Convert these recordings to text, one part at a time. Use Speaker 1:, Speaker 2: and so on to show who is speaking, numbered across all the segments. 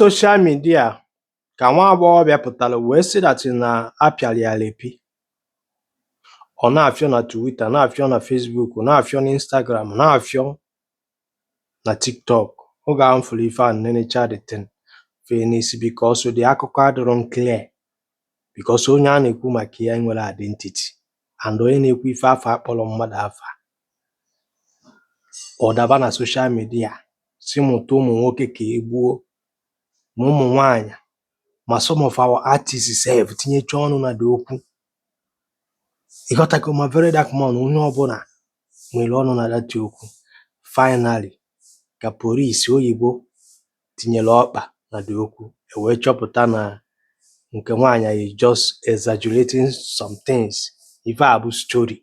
Speaker 1: Social media ka nwa agbọghọbịa pụtara wee sị that na apịara ya lepi. Ọ na-afịọ na Twitter, na-afịọ na Facebook, na-afịọ na Instagram, na-afịọ na TikTok. Oge ahụ m fụrụ ife a nenecha the thing fee n'isi because the akụkọ adịrọ clear, because onye a na-ekwu maka ya nwere identity and onye na-ekwu ife afọ akpọrọ mmadụ afa. Ọ daba na social media si mụta ụmụ nwoke ka e gbuo ma ụmụ nwaanyị ma some of our artists sef tinyecha ọnụ na dị okwu. Ịghọtago ma very dark man onye ọbụla nwere ọnụ na dati okwu. Finally ka polisi oyibo tinyere ọkpa na dị okwu wee chọpụta na nke nwaanyị is just exaggerating some things. Ife a bụ story.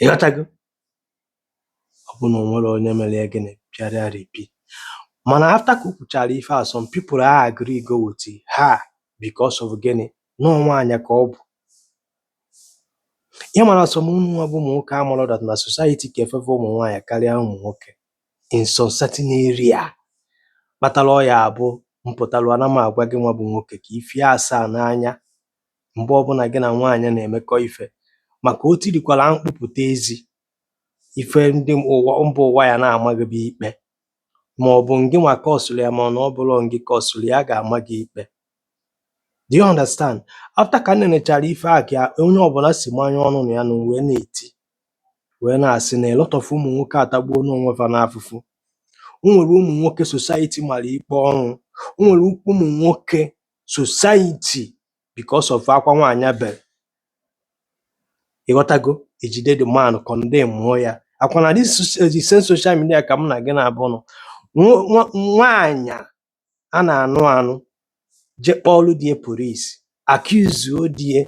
Speaker 1: Ịghọtago ọ bụ na onwere onye mere gịnị pịara repi. Mana after ka o kwuchara ife a, some people agree go with her because of gịnị na nwaanyị ka ọ bụ. Ị mara some ụmụ bụ ụmụ nwoke amụrụ that na society ka efefe ụmụ nwaanyị karịa ụmụ nwoke in some certain area. Kpatara ọ ya abụ mpụtalụ ana m agwa gị nwa bụ nwoke ka ifie asaa n'anya mgbe ọbụla gị na nwaanyị na-emekọ ife, maka o tirikwara mkpụpụta ezi ife ndị mba ụwa ya na-amaghị bụ ikpe, ma ọ bụ ngị nwa kọsụrụ ya ma ọ na ọ bụrụ ngị kọsụrụ ya ga-ama gị ikpe. Do you understand? After ka nenechara ife a ka onye ọbụla si manye ọnụ na ya na wee na-eti wee na-asị na a lot of ụmụ nwoke atagbuo n'onwe fa n'afụfụ. O nwere ụmụ nwoke society mara ikpe ọnwụ. O nwere ụmụ nwoke society because of akwa nwaanyị bere. Ịghọtago ejide the man condemn mụọ ya. Akwa na this same social media ka m na gị na-abụ nọ nwaanyị a na-anụ anụ je kpọọlụ die polisi accuse odie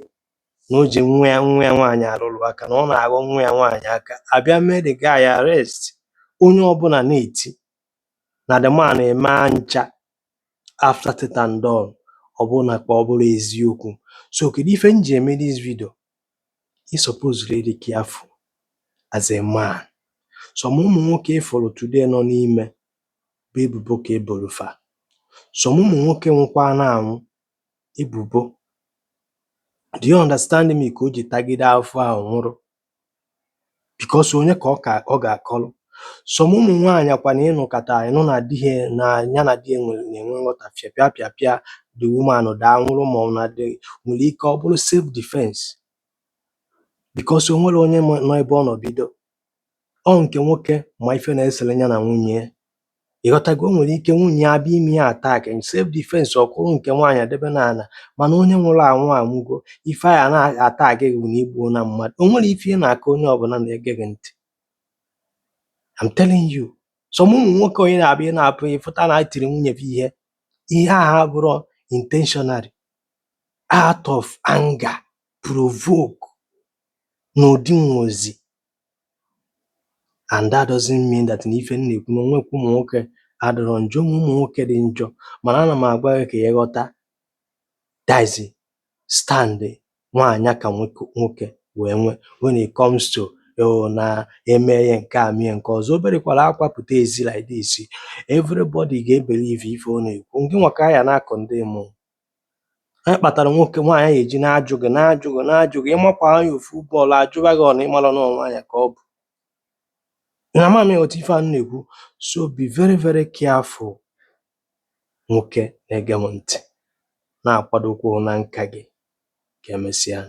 Speaker 1: na o ji nwa ya nwaanyị arụrụ aka na ọ na-aghọ nwa ya nwaanyị aka, abịa mee the guy arrest. Onye ọbụla na-eti na the man eme ncha after tit and done, ọ bụrụ na ka ọ bụrụ eziokwu. So kedu ife m ji eme this video? You suppose really careful as a man. Some ụmụ nwoke ịfọrọ today nọ n'ime bụ ebubo ka eboro fa. Some ụmụ nwoke nwekwa na-anwụ ebubo. Do you understand me? Ka o ji tagide afọ ahụ nwụrụ because onye ka ọ ga-akọrọ. Some ụmụ nwaanyị kwa na ịnụkọta ịnụ na di na ya na di na-enwe nghọtafie pịa the woman daa nwụrụ ma ọ na nwere ike ọ bụrụ self defense because o nwere onye nọ ebe ọ nọ bido. Ọ nke nwoke ma ife na-esere ya na nwunye. Ịghọtago o nwere ike nwunye ya abịa ime ya attack in self defense ọkwụrụ nke nwaanyị debe n'ala, mana onye nwụrụ anwụ anwụgo ife a na-attack gị na igbuo na mmadụ. O nwere ife ị na-aka onye ọbụla na-ege gị ntị. I'm telling you. Some ụmụ nwoke onye na-abịa na-apụ ịfụta na tiri nwunye ihe a bụrụ intentionally out of anger provoke n'ụdị nwozi. And that doesn't mean that n'ife na-ekwu na onwekwa ụmụ nwoke adịrọ njọ. Ụmụ nwoke dị njọ, mana ana m agwa gị ka ị ghọta dazi stand nwaanyị ka nwoke wee nwe when it comes to na eme ya nke a mie nke ọzọ. Oberekwala akwa pụta ezi like this, everybody ga-ebelieve ife ọ na-ekwu. Ngị nwa ka ya na-akọndem. Anyị kpatara nwoke nwaanyị eji na-ajụ gị ịmakwa anya ofu bọọlụ ajụba gị ọ na ịmara na nwaanyị ka ọ bụ. Na mama otu ife a na-ekwu. So be very very careful nwoke na-ege m ntị, na-akwadokwa na nka gị ka emesịa.